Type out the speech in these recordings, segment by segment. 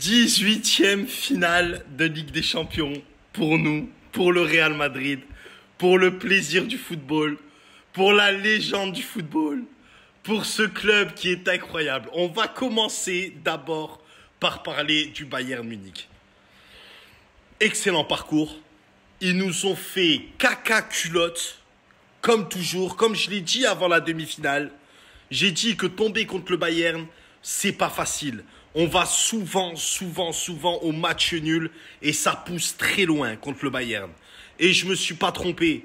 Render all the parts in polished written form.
18e finale de Ligue des Champions pour nous, pour le Real Madrid, pour le plaisir du football, pour la légende du football, pour ce club qui est incroyable. On va commencer d'abord par parler du Bayern Munich. Excellent parcours. Ils nous ont fait caca culotte, comme toujours, comme je l'ai dit avant la demi-finale. J'ai dit que tomber contre le Bayern, c'est pas facile. On va souvent au match nul et ça pousse très loin contre le Bayern. Et je me suis pas trompé.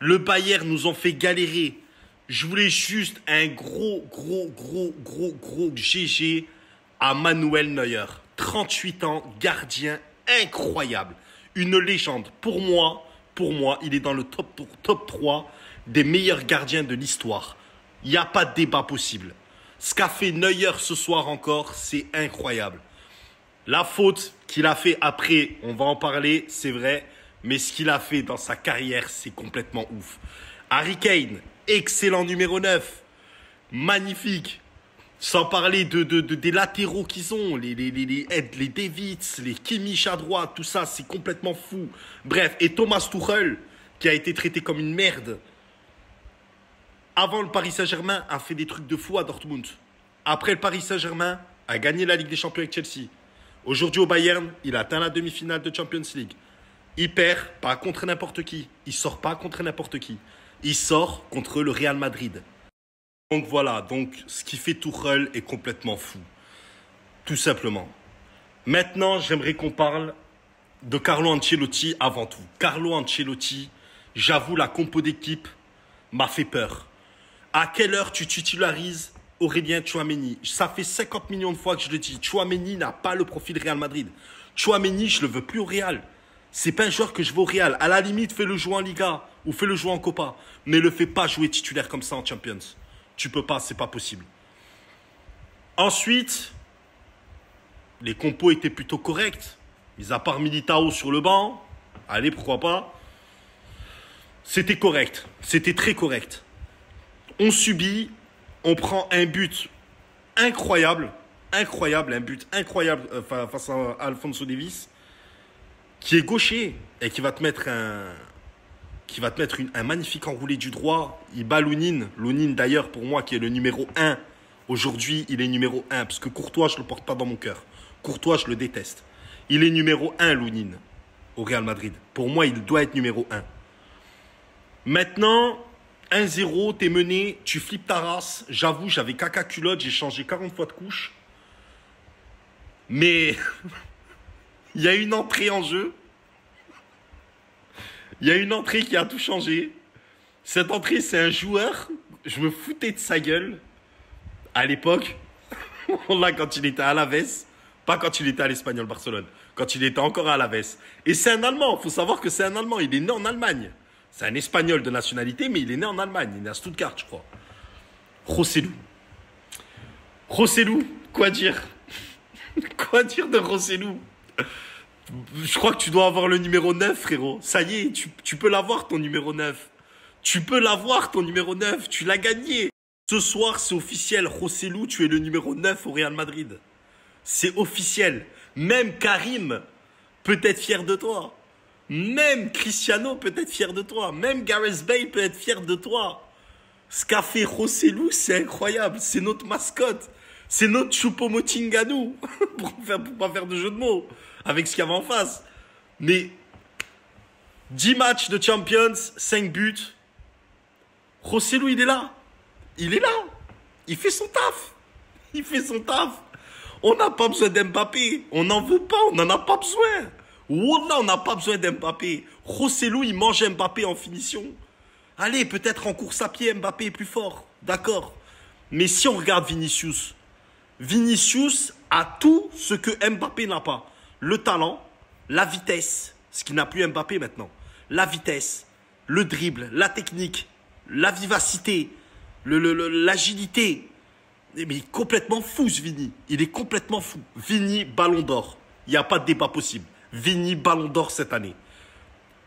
Le Bayern nous en fait galérer. Je voulais juste un gros GG à Manuel Neuer. 38 ans, gardien incroyable. Une légende. Pour moi, il est dans le top 3 des meilleurs gardiens de l'histoire. Il n'y a pas de débat possible. Ce qu'a fait Neuer ce soir encore, c'est incroyable. La faute qu'il a fait après, on va en parler, c'est vrai. Mais ce qu'il a fait dans sa carrière, c'est complètement ouf. Harry Kane, excellent numéro 9. Magnifique. Sans parler des latéraux qu'ils ont, les Davids, les Kimmich à droite, tout ça, c'est complètement fou. Bref, et Thomas Tuchel, qui a été traité comme une merde, avant le Paris Saint-Germain, a fait des trucs de fou à Dortmund. Après le Paris Saint-Germain, a gagné la Ligue des Champions avec Chelsea. Aujourd'hui au Bayern, il a atteint la demi-finale de Champions League. Il perd pas contre n'importe qui. Il sort pas contre n'importe qui. Il sort contre le Real Madrid. Donc voilà, ce qui fait Tuchel est complètement fou. Tout simplement. Maintenant, j'aimerais qu'on parle de Carlo Ancelotti avant tout. Carlo Ancelotti, j'avoue, la compo d'équipe m'a fait peur. À quelle heure tu titularises Aurélien Tchouaméni? Ça fait 50 millions de fois que je le dis. Tchouaméni n'a pas le profil Real Madrid. Tchouaméni, je le veux plus au Real. C'est pas un joueur que je veux au Real. À la limite, fais-le jouer en Liga ou fais-le jouer en Copa. Mais le fais pas jouer titulaire comme ça en Champions. Tu peux pas, c'est pas possible. Ensuite, les compos étaient plutôt corrects. Mis à part Militao sur le banc. Allez, pourquoi pas. C'était correct. C'était très correct. On subit, on prend un but incroyable. Un but incroyable face à Alphonso Davies. Qui est gaucher et qui va te mettre un magnifique enroulé du droit. Il bat Lounine. Lounine, d'ailleurs, pour moi, qui est le numéro 1. Aujourd'hui, il est numéro 1. Parce que Courtois, je ne le porte pas dans mon cœur. Courtois, je le déteste. Il est numéro 1, Lounine, au Real Madrid. Pour moi, il doit être numéro 1. Maintenant, 1-0, t'es mené, tu flippes ta race. J'avoue, j'avais caca culotte, j'ai changé 40 fois de couche. Mais... il y a une entrée en jeu. Il y a une entrée qui a tout changé. Cette entrée, c'est un joueur. Je me foutais de sa gueule. À l'époque. On l'a quand il était à Alaves. Pas quand il était à l'Espagnol Barcelone. Quand il était encore à Alaves. Et c'est un Allemand. Il faut savoir que c'est un Allemand. Il est né en Allemagne. C'est un Espagnol de nationalité, mais il est né en Allemagne. Il est né à Stuttgart, je crois. Rossellou. Rossellou, quoi dire? Quoi dire de Rossellou? Je crois que tu dois avoir le numéro 9, frérot. Ça y est, tu peux l'avoir, ton numéro 9. Tu peux l'avoir, ton numéro 9. Tu l'as gagné. Ce soir, c'est officiel. Rossellou, tu es le numéro 9 au Real Madrid. C'est officiel. Même Karim peut être fier de toi. Même Cristiano peut être fier de toi. Même Gareth Bale peut être fier de toi. Ce qu'a fait Rossellou, c'est incroyable. C'est notre mascotte. C'est notre Choupo-Moting à nous. pour pas faire de jeu de mots. Avec ce qu'il y avait en face. Mais 10 matchs de Champions, 5 buts. Rossellou, il est là. Il est là. Il fait son taf. Il fait son taf. On n'a pas besoin d'Mbappé. On n'en veut pas. On n'en a pas besoin. Wallah, on n'a pas besoin d'Mbappé. Rossellou, il mange Mbappé en finition. Allez, peut-être en course à pied, Mbappé est plus fort. D'accord. Mais si on regarde Vinicius, Vinicius a tout ce que Mbappé n'a pas. Le talent, la vitesse, ce qui n'a plus Mbappé maintenant. La vitesse, le dribble, la technique, la vivacité, l'agilité. Mais il est complètement fou, ce Vini. Il est complètement fou. Vini, ballon d'or. Il n'y a pas de débat possible. Vini, ballon d'or cette année.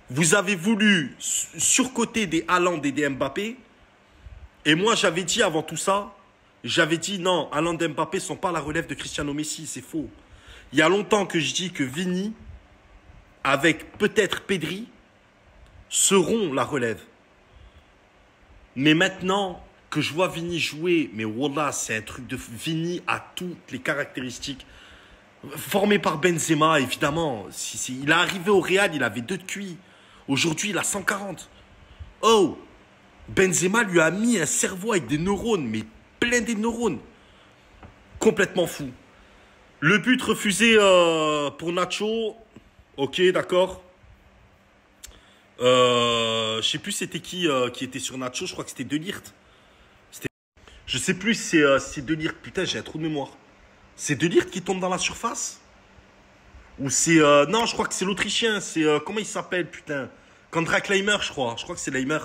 Vous avez voulu surcoter des Haaland et des Mbappé. Et moi, j'avais dit avant tout ça, j'avais dit non, Haaland et Mbappé ne sont pas la relève de Cristiano Messi. C'est faux. Il y a longtemps que je dis que Vini, avec peut-être Pedri, seront la relève. Mais maintenant que je vois Vini jouer, mais wallah, c'est un truc de Vini à toutes les caractéristiques. Formé par Benzema, évidemment. Il est arrivé au Real, il avait 2 de QI. Aujourd'hui, il a 140. Oh, Benzema lui a mis un cerveau avec des neurones, mais plein des neurones. Complètement fou. Le but refusé pour Nacho. Ok, d'accord. Je sais plus c'était qui était sur Nacho. Je crois que c'était De Ligt. Je sais plus si c'est De Ligt. Putain, j'ai un trou de mémoire. C'est De Ligt qui tombe dans la surface? Ou c'est... non, je crois que c'est l'Autrichien. C'est... comment il s'appelle, putain? Konrad Leimer, je crois. Je crois que c'est Leimer.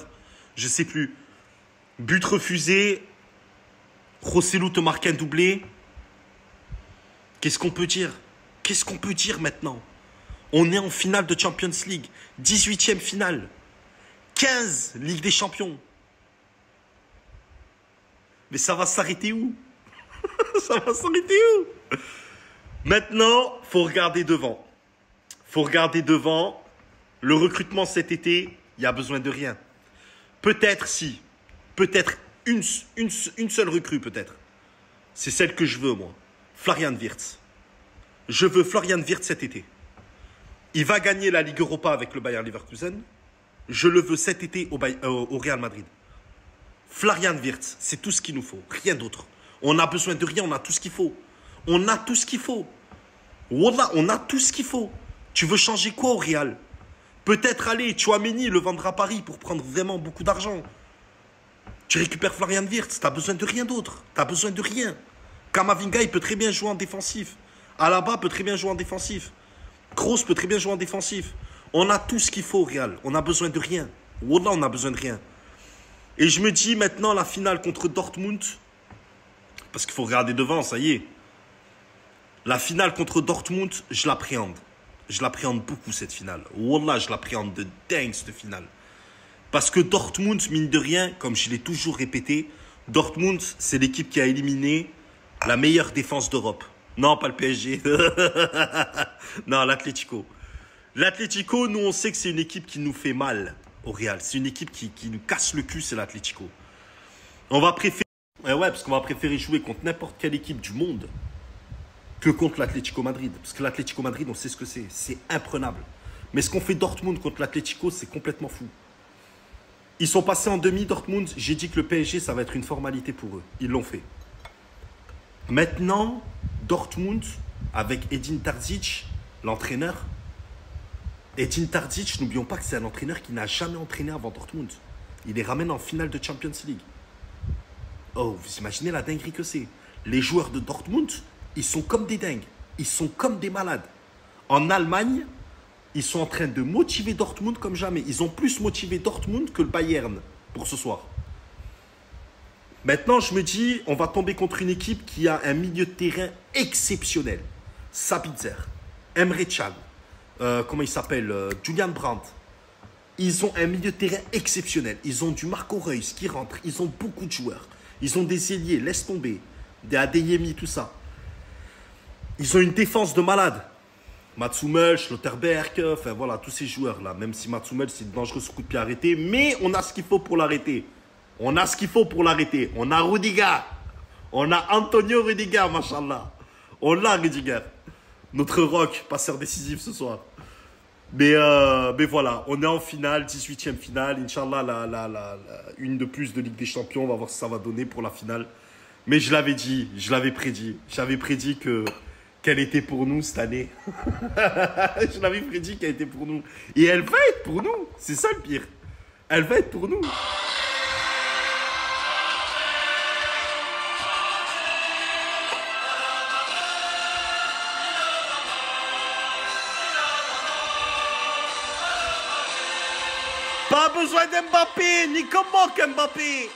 Je sais plus. But refusé. Joselu te marque un doublé. Qu'est-ce qu'on peut dire? Qu'est-ce qu'on peut dire maintenant? On est en finale de Champions League. 18e finale. 15 Ligue des Champions. Mais ça va s'arrêter où? Ça va s'arrêter où? Maintenant, faut regarder devant. Faut regarder devant. Le recrutement cet été, il n'y a besoin de rien. Peut-être si. Peut-être une seule recrue, peut-être. C'est celle que je veux, moi. Florian Wirtz. Je veux Florian Wirtz cet été. Il va gagner la Ligue Europa avec le Bayer Leverkusen. Je le veux cet été au Real Madrid. Florian Wirtz, c'est tout ce qu'il nous faut. Rien d'autre. On a besoin de rien, on a tout ce qu'il faut. On a tout ce qu'il faut. Wallah, on a tout ce qu'il faut. Tu veux changer quoi au Real? Peut-être aller, Tchouaméni le vendre à Paris pour prendre vraiment beaucoup d'argent. Tu récupères Florian Wirtz, tu n'as besoin de rien d'autre. Tu n'as besoin de rien. Kamavinga, il peut très bien jouer en défensif. Alaba peut très bien jouer en défensif. Kroos peut très bien jouer en défensif. On a tout ce qu'il faut au Real. On a besoin de rien. Wallah, on a besoin de rien. Et je me dis maintenant la finale contre Dortmund, parce qu'il faut regarder devant, ça y est. La finale contre Dortmund, je l'appréhende. Je l'appréhende beaucoup cette finale. Wallah, je l'appréhende de dingue cette finale. Parce que Dortmund, mine de rien, comme je l'ai toujours répété, Dortmund, c'est l'équipe qui a éliminé la meilleure défense d'Europe. Non, pas le PSG. Non, l'Atlético. L'Atlético, nous, on sait que c'est une équipe qui nous fait mal au Real. C'est une équipe qui nous casse le cul, c'est l'Atlético. On va préférer... Ouais, parce qu'on va préférer jouer contre n'importe quelle équipe du monde que contre l'Atlético Madrid. Parce que l'Atlético Madrid, on sait ce que c'est. C'est imprenable. Mais ce qu'on fait Dortmund contre l'Atlético, c'est complètement fou. Ils sont passés en demi, Dortmund. J'ai dit que le PSG, ça va être une formalité pour eux. Ils l'ont fait. Maintenant, Dortmund, avec Edin Terzic, l'entraîneur. Edin Terzic, n'oublions pas que c'est un entraîneur qui n'a jamais entraîné avant Dortmund. Il les ramène en finale de Champions League. Oh, vous imaginez la dinguerie que c'est. Les joueurs de Dortmund, ils sont comme des dingues. Ils sont comme des malades. En Allemagne, ils sont en train de motiver Dortmund comme jamais. Ils ont plus motivé Dortmund que le Bayern pour ce soir. Maintenant, je me dis, on va tomber contre une équipe qui a un milieu de terrain exceptionnel. Sabitzer, Emre Can, comment il s'appelle, Julian Brandt. Ils ont un milieu de terrain exceptionnel. Ils ont du Marco Reus qui rentre. Ils ont beaucoup de joueurs. Ils ont des ailiers, laisse tomber. Des Adeyemi, tout ça. Ils ont une défense de malade. Matsumel, Schlotterberg, enfin voilà, tous ces joueurs-là. Même si Matsumel, c'est dangereux ce coup de pied arrêté. Mais on a ce qu'il faut pour l'arrêter. On a ce qu'il faut pour l'arrêter. On a Rudiger. On a Antonio Rudiger, machallah. On l'a, Rudiger. Notre rock, passeur décisif ce soir. Mais voilà, on est en finale, 18e finale. Inch'Allah, une de plus de Ligue des Champions. On va voir ce que ça va donner pour la finale. Mais je l'avais dit, je l'avais prédit. J'avais prédit qu'elle était pour nous cette année. Je l'avais prédit qu'elle était pour nous. Et elle va être pour nous. C'est ça le pire. Elle va être pour nous. Pas besoin d'Mbappé, ni comment qu'Mbappé.